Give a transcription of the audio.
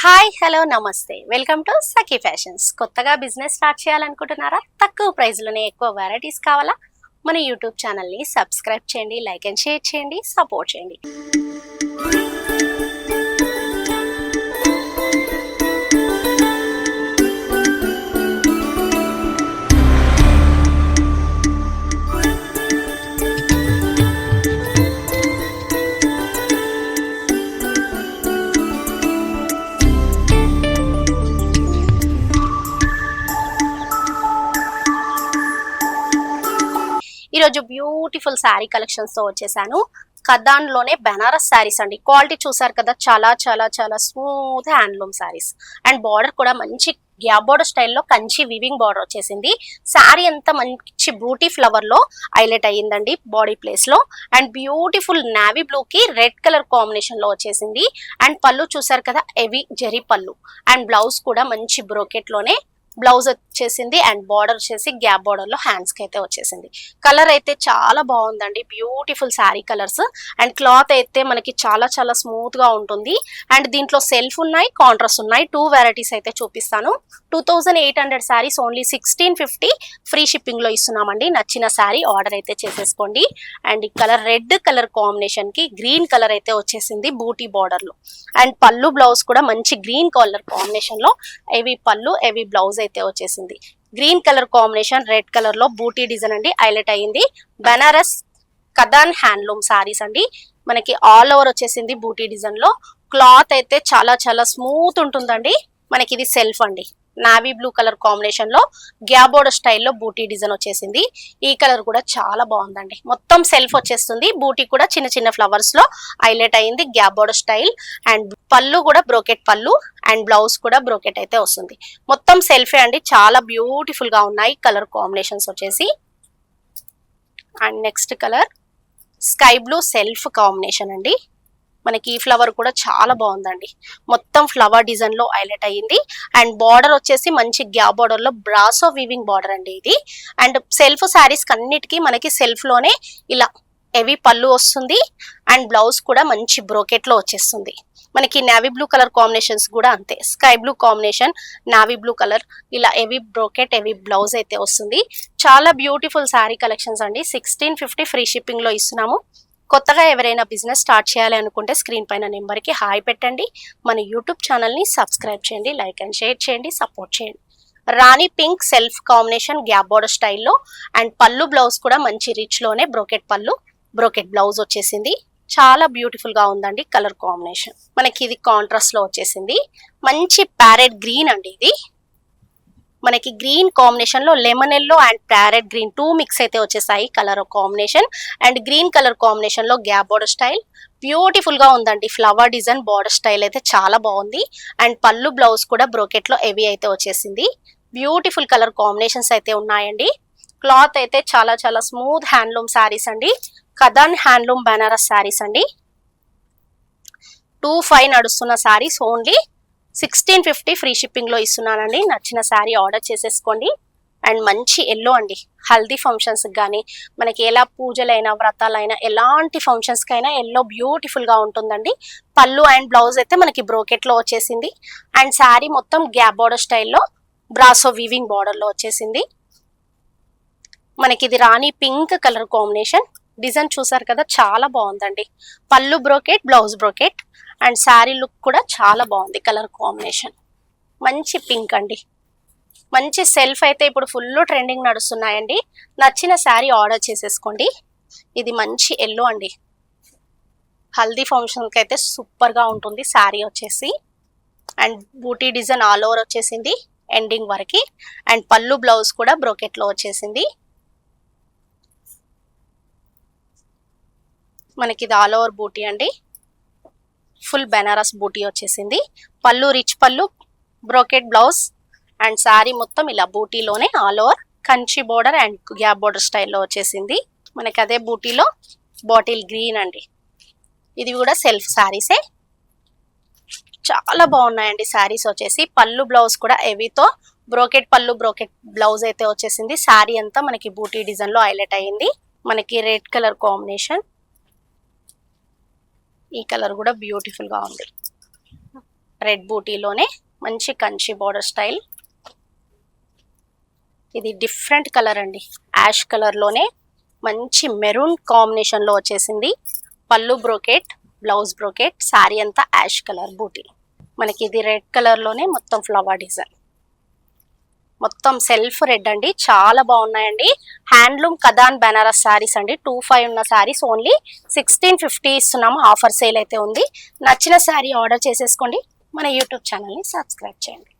Hi hello నమస్తే welcome to Sakhi fashions. కొత్తగా business start చేయాలనుకుంటున్నారా? తక్కువ ప్రైస్లోనే ఎక్కువ వెరైటీస్ కావాలా? మన యూట్యూబ్ ఛానల్ని సబ్స్క్రైబ్ చేయండి, లైక్ అండ్ షేర్ చేయండి, సపోర్ట్ చేయండి. ఈరోజు బ్యూటిఫుల్ శారీ కలెక్షన్స్ తో వచ్చేసాను. కదాన్లోనే బెనారస్ శారీస్ అండి. క్వాలిటీ చూసారు కదా, చాలా చాలా చాలా smooth handloom saris. And border కూడా మంచి గ్యాప్ బార్డర్ స్టైల్లో కంచి వివింగ్ బార్డర్ వచ్చేసింది. శారీ అంతా మంచి బూటీ ఫ్లవర్ లో హైలైట్ అయ్యిందండి బాడీ ప్లేస్ లో. అండ్ బ్యూటిఫుల్ నావీ బ్లూ కి రెడ్ కలర్ కాంబినేషన్ లో వచ్చేసింది. అండ్ పళ్ళు చూసారు కదా, హెవీ జరీ పళ్ళు. అండ్ బ్లౌజ్ కూడా మంచి బ్రోకెట్ లోనే బ్లౌజ్ వచ్చేసింది. అండ్ బార్డర్ వచ్చేసి గ్యాప్ బార్డర్ లో హ్యాండ్స్ కి అయితే వచ్చేసింది. కలర్ అయితే చాలా బాగుందండి, beautiful sari colours. And cloth అయితే మనకి చాలా చాలా స్మూత్ గా ఉంటుంది. అండ్ దీంట్లో సెల్ఫ్ ఉన్నాయి, కాంట్రాస్ట్ ఉన్నాయి. 2 వెరైటీస్ అయితే చూపిస్తాను. 2800 శారీస్ ఓన్లీ 1650 ఫ్రీ షిప్పింగ్ లో ఇస్తున్నామండి. నచ్చిన శారీ ఆర్డర్ అయితే చేసేసుకోండి. అండ్ ఈ కలర్ రెడ్ కలర్ కాంబినేషన్ కి గ్రీన్ కలర్ అయితే వచ్చేసింది బూటీ బార్డర్ లో. అండ్ పళ్ళు బ్లౌజ్ కూడా మంచి గ్రీన్ కలర్ కాంబినేషన్ లో హెవీ పళ్ళు హెవీ బ్లౌజ్ అయితే వచ్చేసింది. Green colour combination red colour లో బూటీ డిజైన్ అండి హైలైట్ అయ్యింది. బెనారస్ కదాన్ హ్యాండ్లూమ్ సారీస్ అండి. మనకి ఆల్ ఓవర్ వచ్చేసింది బూటీ డిజైన్ లో. క్లాత్ అయితే చాలా చాలా స్మూత్ ఉంటుందండి. మనకి ఇది సెల్ఫ్ అండి, నావీ బ్లూ కలర్ కాంబినేషన్ లో గ్యాప్ బోర్డర్ స్టైల్లో బూటీ డిజైన్ వచ్చేసింది. ఈ కలర్ కూడా చాలా బాగుందండి. మొత్తం సెల్ఫ్ వచ్చేస్తుంది. బూటీ కూడా చిన్న చిన్న ఫ్లవర్స్ లో హైలైట్ అయింది, గ్యాప్ బోర్డర్ స్టైల్. అండ్ పళ్ళు కూడా బ్రోకెట్ పళ్ళు అండ్ బ్లౌజ్ కూడా బ్రోకెట్ అయితే వస్తుంది. మొత్తం సెల్ఫే అండి, చాలా బ్యూటిఫుల్ గా ఉన్నాయి కలర్ కాంబినేషన్స్ వచ్చేసి. And next colour sky blue self combination అండి. మనకి ఈ ఫ్లవర్ కూడా చాలా బాగుందండి. మొత్తం ఫ్లవర్ డిజైన్ లో హైలైట్ అయ్యింది. అండ్ బార్డర్ వచ్చేసి మంచి గ్యాప్ బార్డర్ లో బ్రాసో వీవింగ్ బార్డర్ అండి ఇది. అండ్ సెల్ఫ్ శారీస్ అన్నిటికీ మనకి సెల్ఫ్ లోనే ఇలా హెవీ పళ్ళు వస్తుంది. అండ్ బ్లౌజ్ కూడా మంచి బ్రోకెట్ లో వచ్చేస్తుంది. మనకి నావీ బ్లూ కలర్ కాంబినేషన్స్ కూడా అంతే, sky blue combination navy blue colour ఇలా హెవీ బ్రోకెట్ హెవీ బ్లౌజ్ అయితే వస్తుంది. చాలా బ్యూటిఫుల్ శారీ కలెక్షన్స్ అండి. 1650 ఫ్రీ షిప్పింగ్ లో ఇస్తున్నాము. కొత్తగా ఎవరైనా బిజినెస్ స్టార్ట్ చేయాలి అనుకుంటే స్క్రీన్ పైన నెంబర్కి హాయ్ పెట్టండి. మన యూట్యూబ్ ఛానల్ని సబ్స్క్రైబ్ చేయండి, లైక్ అండ్ షేర్ చేయండి, సపోర్ట్ చేయండి. రాణి pink self combination gap border స్టైల్లో. అండ్ పళ్ళు బ్లౌజ్ కూడా మంచి రిచ్ లోనే బ్రోకెట్ పళ్ళు బ్రోకెట్ బ్లౌజ్ వచ్చేసింది. చాలా బ్యూటిఫుల్ గా ఉందండి కలర్ కాంబినేషన్. మనకి ఇది కాంట్రాస్ట్ లో వచ్చేసింది. మంచి ప్యారెట్ గ్రీన్ అండి ఇది. మనకి గ్రీన్ కాంబినేషన్ లో lemon yellow and parrot green 2 mix అయితే వచ్చేసాయి colour combination. And green colour combination లో గ్యాప్ బోర్డర్ స్టైల్ బ్యూటిఫుల్ గా ఉందండి. ఫ్లవర్ డిజైన్ బార్డర్ స్టైల్ అయితే చాలా బాగుంది. అండ్ పళ్ళు బ్లౌజ్ కూడా బ్రోకెట్ లో హెవీ అయితే వచ్చేసింది. బ్యూటిఫుల్ కలర్ కాంబినేషన్స్ అయితే ఉన్నాయండి. క్లాత్ అయితే చాలా చాలా స్మూత్ హ్యాండ్లూమ్ శారీస్ అండి. కదాన్ హ్యాండ్లూమ్ బెనారస్ శారీస్ అండి. 25 నడుస్తున్న శారీస్ ఓన్లీ 1650 ఫ్రీ షిప్పింగ్ లో ఇస్తున్నానండి. నచ్చిన శారీ ఆర్డర్ చేసేసుకోండి. అండ్ మంచి ఎల్లో అండి, హల్దీ ఫంక్షన్స్ కానీ మనకి ఎలా పూజలైనా వ్రతాలైనా ఎలాంటి ఫంక్షన్స్ కైనా ఎల్లో బ్యూటిఫుల్ గా ఉంటుందండి. పళ్ళు అండ్ బ్లౌజ్ అయితే మనకి బ్రోకెట్ లో వచ్చేసింది. అండ్ శారీ మొత్తం గ్యాప్ బార్డర్ స్టైల్లో బ్రాసో వీవింగ్ బార్డర్ లో వచ్చేసింది. మనకి ఇది రాణి పింక్ కలర్ కాంబినేషన్. డిజైన్ చూసారు కదా, చాలా బాగుందండి. పళ్ళు brocade blouse brocade. And sari look కూడా చాలా బాగుంది. కలర్ కాంబినేషన్ మంచి పింక్ అండి. మంచి సెల్ఫ్ అయితే ఇప్పుడు ఫుల్ ట్రెండింగ్ నడుస్తున్నాయండి. నచ్చిన శారీ ఆర్డర్ చేసేసుకోండి. ఇది మంచి ఎల్లో అండి, హల్దీ ఫంక్షన్కి అయితే సూపర్ గా ఉంటుంది శారీ వచ్చేసి. And buti design all over వచ్చేసింది ఎండింగ్ వరకు. అండ్ పళ్ళు బ్లౌజ్ కూడా బ్రోకెట్ లో వచ్చేసింది. మనకి ఇది ఆల్ ఓవర్ బూటీ అండి, ఫుల్ బెనారస్ బూటీ వచ్చేసింది. పళ్ళు రిచ్ పళ్ళు బ్రోకెట్ బ్లౌజ్. అండ్ శారీ మొత్తం ఇలా బూటీలోనే all over Kanchi border and gap border స్టైల్లో వచ్చేసింది. మనకి అదే బూటీలో బాటిల్ గ్రీన్ అండి. ఇది కూడా సెల్ఫ్ శారీసే, చాలా బాగున్నాయండి శారీస్ వచ్చేసి. పళ్ళు బ్లౌజ్ కూడా హెవీతో బ్రోకెట్ పళ్ళు బ్రోకెట్ బ్లౌజ్ అయితే వచ్చేసింది. శారీ అంతా మనకి బూటీ డిజైన్ లో హైలైట్ అయ్యింది. మనకి రెడ్ కలర్ కాంబినేషన్. ఈ కలర్ కూడా బ్యూటిఫుల్ గా ఉంది. రెడ్ బూటీలోనే మంచి కంచి బోర్డర్ స్టైల్. ఇది డిఫరెంట్ కలర్ అండి, యాష్ కలర్ లోనే మంచి మెరూన్ కాంబినేషన్ లో వచ్చేసింది. పళ్ళు బ్రోకెట్, బ్లౌజ్ బ్రోకెట్, శారీ అంతా యాష్ కలర్ బూటీ. మనకి ఇది రెడ్ కలర్ లోనే మొత్తం ఫ్లవర్ డిజైన్, మొత్తం సెల్ఫ్ రెడ్ అండి, చాలా బాగున్నాయండి. హ్యాండ్లూమ్ కదాన్ బెనారస్ శారీస్ అండి. 25 ఉన్న శారీస్ ఓన్లీ 1650 ఇస్తున్నాము. ఆఫర్ సేల్ అయితే ఉంది. నచ్చిన శారీ ఆర్డర్ చేసేసుకోండి. మన యూట్యూబ్ ఛానల్ని సబ్స్క్రైబ్ చేయండి.